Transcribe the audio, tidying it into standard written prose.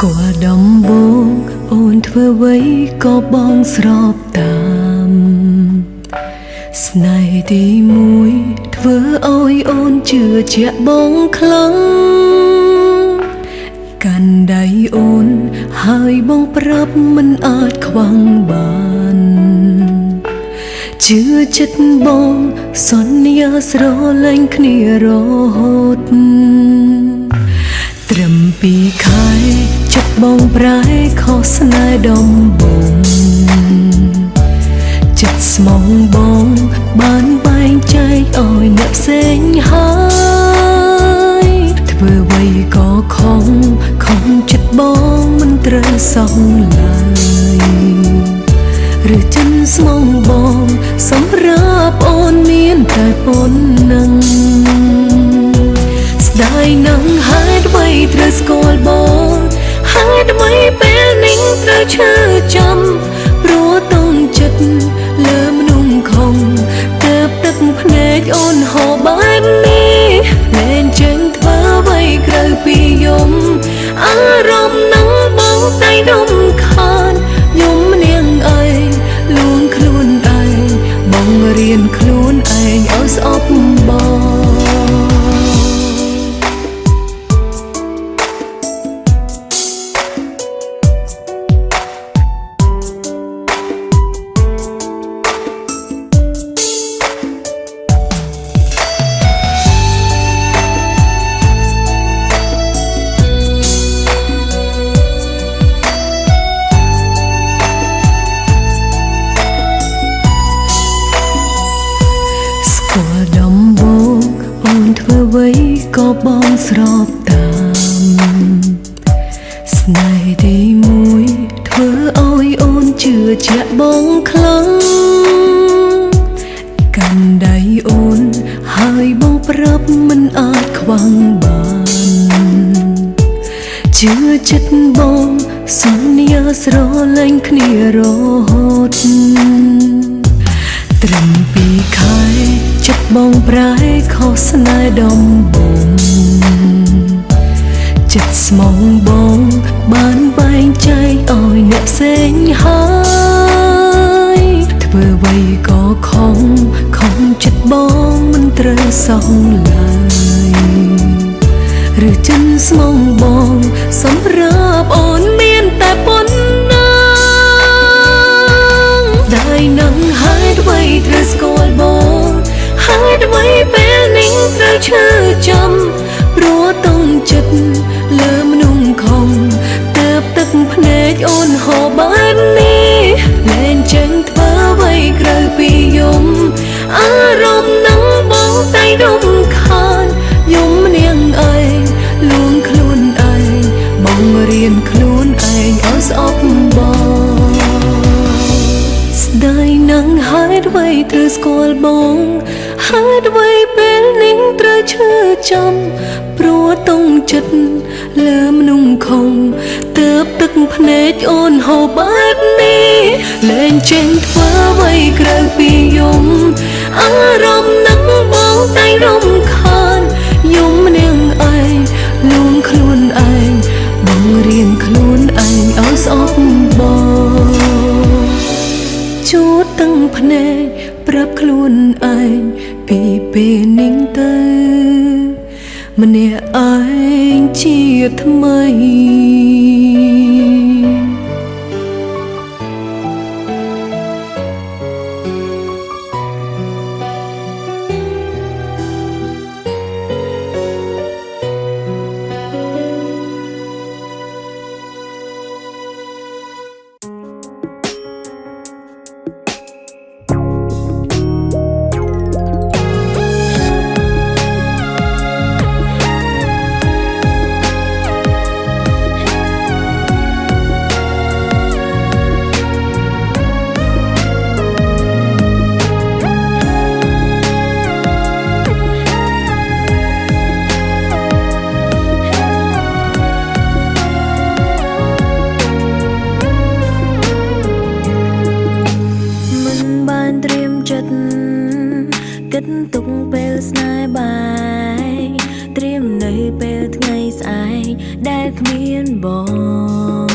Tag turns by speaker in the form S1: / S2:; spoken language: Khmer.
S1: ក៏ដំបងអូនធ្វើអ្វីក៏បងស្របតាមស្នេហ៍ទីមួយធ្វើឲ្យអូនជឿជាក់បងខ្លាំងកាន់ដៃអូនហើយបងប្រាប់មិនអាចខ្វាំងបានជឿចិត្តបងសន្យាស្រឡាញ់គ្នារហូតត្រឹម2 ខែចិត្តបងប្រែខុសស្នេហ៍ដំបងចិត្តស្មងបងបានបែងចែកឲ្យអ្នកផ្សេងហើយធ្វើអ្វីក៏ខំចិត្តបងមិនត្រូវសោះឡើយឬចិនស្មងបងសម្រាប់អូនមានតែប៉ុណ្ណឹងស្ដាយនឹងហេតុអ្វីត្រូវស្គាល់បងហេតុអ្វីពេលនេះត្រូវឈឺចាំព្រោះតុងចិត្តលើមនុស្សខំទៅទឹកភ្នែកអូនហូរបែបនេះលែងចេញធ្វើអ្វីក្រៅពីយំអារម្មណ៍នឹងបងតែរំខានយំនាងឯងលួងខ្លួនឯងបងរៀនខ្លួនឯងឲ្យស្អប់បងដំបងអូនធ្វើអ្វីក៏បងស្របតាមស្នេហ៍ទីមួយធ្វើឲ្យអូនជឿជាក់បងខ្លាំងកាន់ដៃអូនហើយបងប្រាប់មិនអាចខ្វាំងបានជឿចិត្តបងសន្យាស្រឡាញ់គ្នារហូតត្រឹម2 ខែចិត្តបងប្រែខុសស្នេហ៍ដំបងចិត្តស្មងបងបានបែងចែកឲ្យអ្នកផ្សេងហើយធ្វើអ្វីក៏ខំចិត្តបងមិនត្រូវសោះឡើយឬចិនស្មងបងសម្រាប់អូនមានតែប៉ុណ្ណឹងได้នឹងហេតុអ្វីត្រូវស្គាល់បងហេតុអ្វីពេលនេះត្រូវឈឺចាំព្រោះតុងចិត្តលើមនុស្សខំទៅទឹកភ្នែកអូនហូរបែបនេះលែងចេញធ្វើអ្វីក្រៅពីយំអារម្មណ៍នឹងបងតែរំខានយំនាងឯងលួងខ្លួនឯងបងរៀនខ្លួនឯងឲ្យស្អប់បងស្ដាយនឹងហេតុអ្វីត្រូវស្គាល់បងហេតុអ្វីពេលនេះត្រូវឈឺចាំព្រោះតុងចិត្តលើមនុស្សខំទៅទឹកភ្នែកអូនហូរបែបនេះលែងចេញធ្វើអ្វីក្រៅពីយំអារម្មណ៍នឹងបងតែរំខានយំនាងឯងលួងខ្លួនឯងបងរៀនខ្លួនឯងឲ្យស្អប់បងជួតទាំងភ្នែកប្រាប់ខ្លួនឯងពីពេលនេះទៅម្នាក់ឯងជាថ្មីគិតទុកពេលស្នេហ៍បាយត្រៀមនៅពេលថ្ងៃស្អែក ដែលគ្មានបង